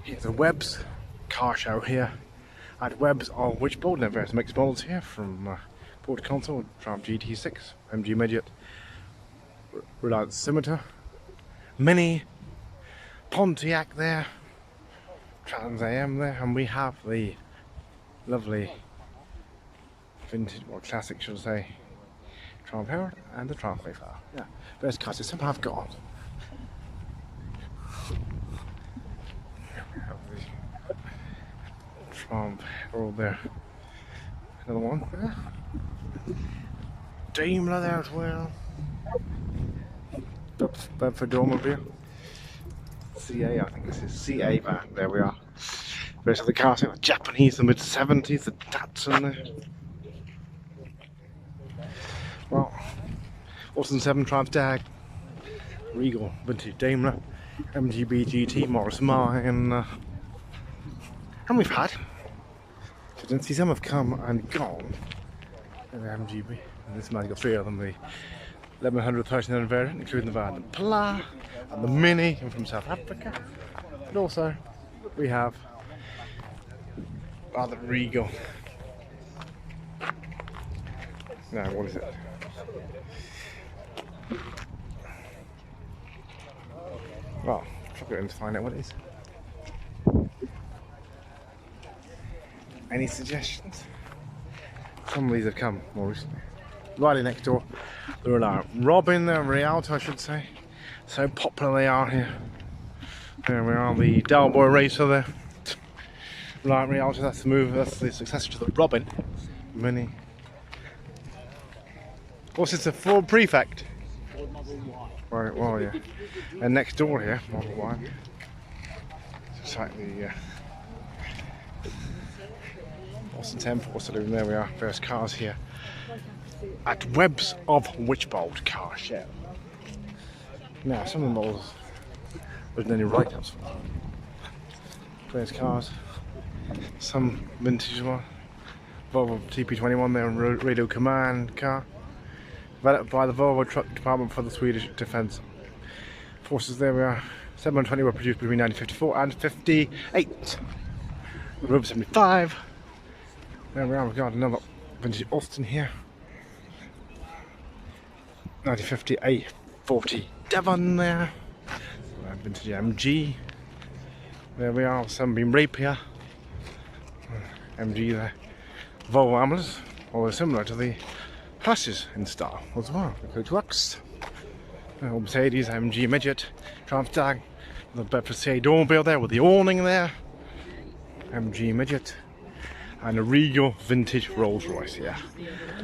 Here's a Webbs car show here at Webbs of Wychbold, and various mixed models here from Ford Console, Triumph GT6, MG Midget, Reliant Scimitar, Mini, Pontiac there, Trans AM there, and we have the lovely vintage, or classic should I say, Triumph Herald and the Triumph Wayfarer. Yeah, various cars some have got. Triumph Herald there. Another one there. Daimler there as well. Bedford Dormobile. CA, I think this is CA van. There we are. The rest of the cars are Japanese, the mid 70s, the Datsun there. Well, Austin 7 Triumph Dag, Regal, Vintage Daimler, MGB GT, Morris Mine, and we've had. I didn't see some have come and gone. And the MGB, and this man's got 3 of them, the 1100 1300 variant, including the van and Pla, and the Mini, and from South Africa. And also, we have the Regal. Now, what is it? Well, I'll go in to find out what it is. Any suggestions? Some of these have come more recently. Right next door, the Reliant Robin, the Rialto I should say. So popular they are here. There we are, the Del Boy Racer there. Reliant Rialto, that's the move, that's the successor to the Robin Mini. Of course, it's a Ford Prefect. Right, well, yeah. And next door here, Model Y. It's like the Austin 10 Ford Saloon. There we are, various cars here at Webbs of Wychbold car show. Now, some of the models there's any write-ups for. Various cars, some vintage one, Volvo TP21 there, radio command car. Developed by the Volvo Truck Department for the Swedish Defence Forces. There we are. 720 were produced between 1954 and 58. Road 75. There we are. We've got another vintage Austin here. 1950 A40 Devon there. Vintage MG. There we are. Sunbeam Rapier. MG there. Volvo Ambulance, although similar to the Pluses in style as well. The Coach Lux, Mercedes, MG Midget, Triumph Dag, the Bedford CA Dormobile there with the awning there, MG Midget, and a Regal vintage Rolls Royce here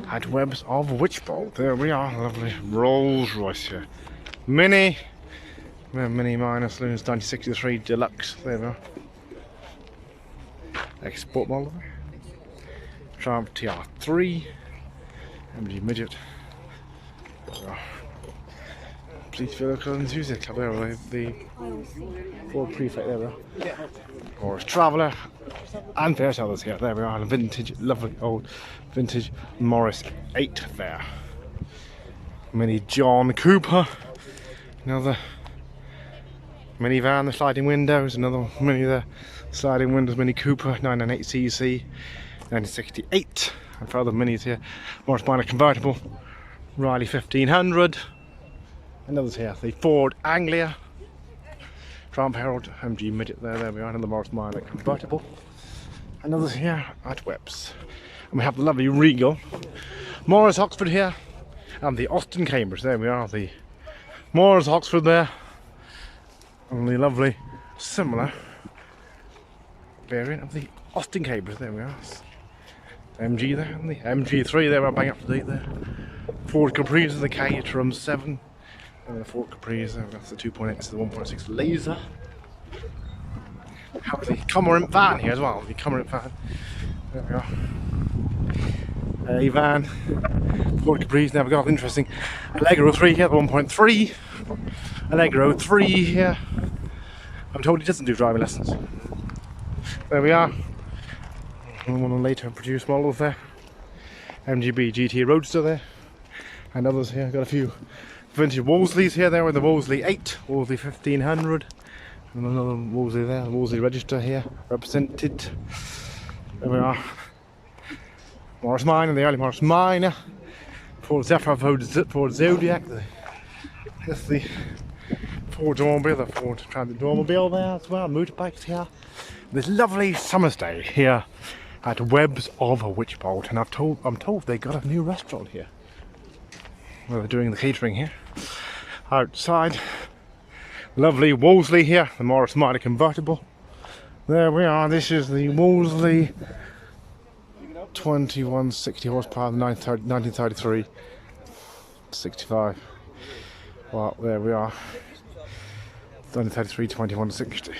at Webbs of Wychbold. There we are, lovely Rolls Royce here. Mini Minor Saloons 1963 Deluxe. There we are. Export model. Triumph TR3. MG Midget. Police Vehicle Enthusiast Club there with the Ford Prefect there we are. Morris Traveller and various others here. There we are, a vintage, lovely old vintage Morris 8 there. Mini John Cooper, another minivan, the sliding windows, another Mini there, sliding windows, Mini Cooper 998cc 1968. And for other minis here, Morris Minor convertible, Riley 1500, and others here, the Ford Anglia, Triumph Herald, MG Midget there we are, another Morris Minor convertible, and others here at Webbs. And we have the lovely Regal, Morris Oxford here, and the Austin Cambridge. There we are, the Morris Oxford there, and the lovely similar variant of the Austin Cambridge. There we are. MG there, and the MG3 there, bang up to date there. Ford Capriza, the Caterham 7, and the Ford Capriza, that's the 2.8 to the 1.6 laser. Have the Cormorant van here as well, the Cormorant van. There we are. A van, Ford Capriza, now we've got interesting Allegro 3 here, the 1.3. Allegro 3 here. I'm told he doesn't do driving lessons. There we are. And one of the later produced models there. MGB GT Roadster there. And others here. Got a few vintage Wolseleys here. There with the Wolseley 8, Wolseley 1500. And another Wolseley there, the Wolseley register here, represented. There we are. Morris Minor, the early Morris Minor. Ford Zephyr, Ford Zodiac. That's the Ford Dormobile, the Ford Transit Dormobile there as well. Motorbikes here. This lovely summer's day here at Webbs of Wychbold, and I'm told they got a new restaurant here. Well, they're doing the catering here. Outside, lovely Wolseley here, the Morris Minor convertible. There we are. This is the Wolseley 2160 horsepower, 1933, 65. Well, there we are. 1933, 2160.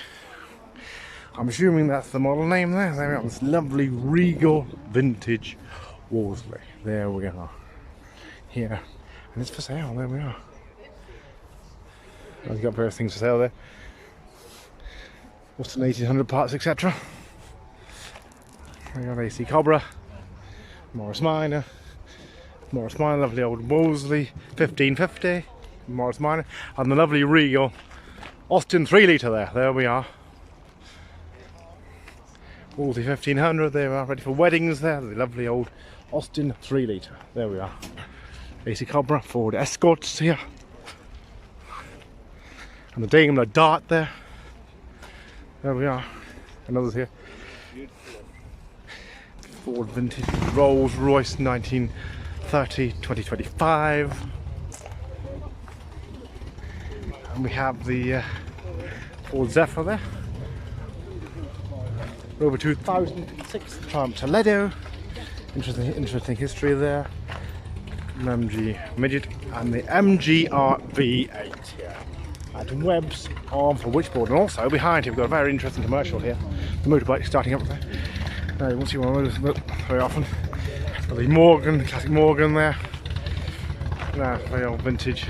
I'm assuming that's the model name there. There we are. This lovely regal vintage Wolseley. There we are. Here. And it's for sale. There we are. I've got various things for sale there. What's an 1800 parts, etc. We got AC Cobra, Morris Minor, lovely old Wolseley 1550, Morris Minor, and the lovely regal Austin 3 litre there. There we are. Wolseley 1500, there we are, ready for weddings there. The lovely old Austin 3 litre. There we are. AC Cobra, Ford Escorts here. And the Daimler Dart there. There we are. Another's here. Ford vintage Rolls Royce 1930 2025. And we have the Ford Zephyr there. Over 2006 Triumph Toledo. Interesting history there. An MG Midget and the MGR V8 here at Webbs of Wychbold. And also behind here we've got a very interesting commercial here. The motorbike starting up there. You won't see one of those very often. The Morgan, classic Morgan there. Very old vintage.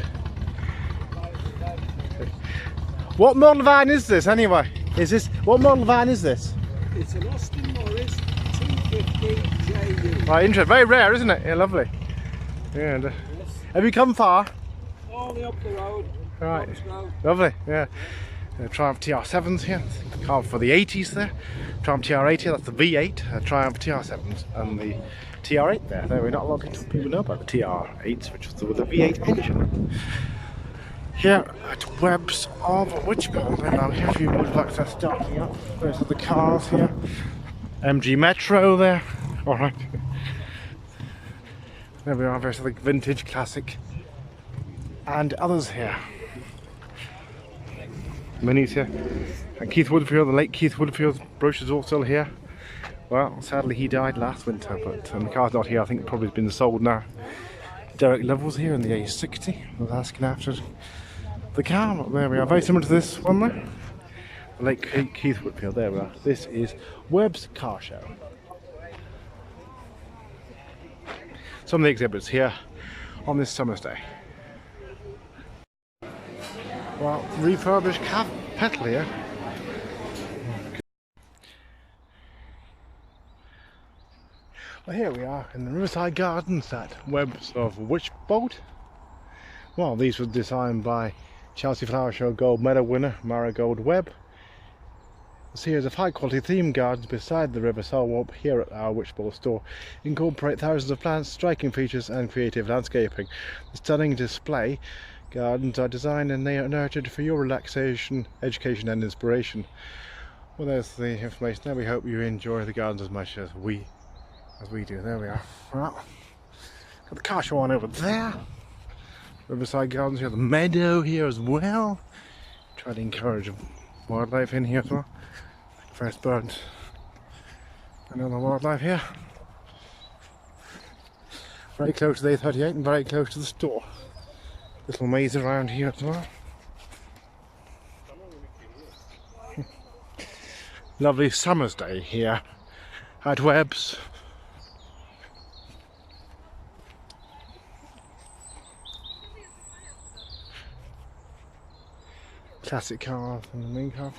What model van is this anyway? What model van is this? It's an Austin Morris 250 JU. Right, interesting. Very rare, isn't it? Yeah, lovely. Yeah. And, Yes. have you come far? All the way up the road. Right. Road. Lovely. Yeah. Triumph TR7s here. Car for the 80s there. Triumph TR80, that's the V8. Triumph TR7s and the TR8 there. We're not a lot of people know about the TR8s, which was with the V8 engine. Here at Webbs of Wychbold. And now here a few motorbikes are starting up. There's the cars here. MG Metro there. Alright. There we are, there's the vintage, classic, and others here. Minis here. And Keith Woodfield, the late Keith Woodfield, brochure's all still here. Well, sadly he died last winter, but the car's not here. I think it probably has been sold now. Derek Lovell's here in the A60. I was asking after the car. There we are, very similar to this one there. The late Keith Woodfield, there we are. This is Webb's Car Show. Some of the exhibits here on this summer's day. Well, refurbished cab petrol here. Well, here we are in the Riverside Gardens at Webbs of Wychbold. Well, these were designed by Chelsea Flower Show Gold Medal winner Marigold Webb. A series of high quality themed gardens beside the river Solwap here at our Wychbold store incorporate thousands of plants, striking features and creative landscaping. The stunning display gardens are designed and nurtured for your relaxation, education and inspiration. Well, there's the information there. We hope you enjoy the gardens as much as we do. There we are. Well, got the car show on over there. Riverside Gardens, you have the meadow here as well. Try to encourage wildlife in here as well. First birds and other wildlife here. Very close to the A38 and very close to the store. Little maze around here as well. Lovely summer's day here at Webbs. Classic cars and the main car.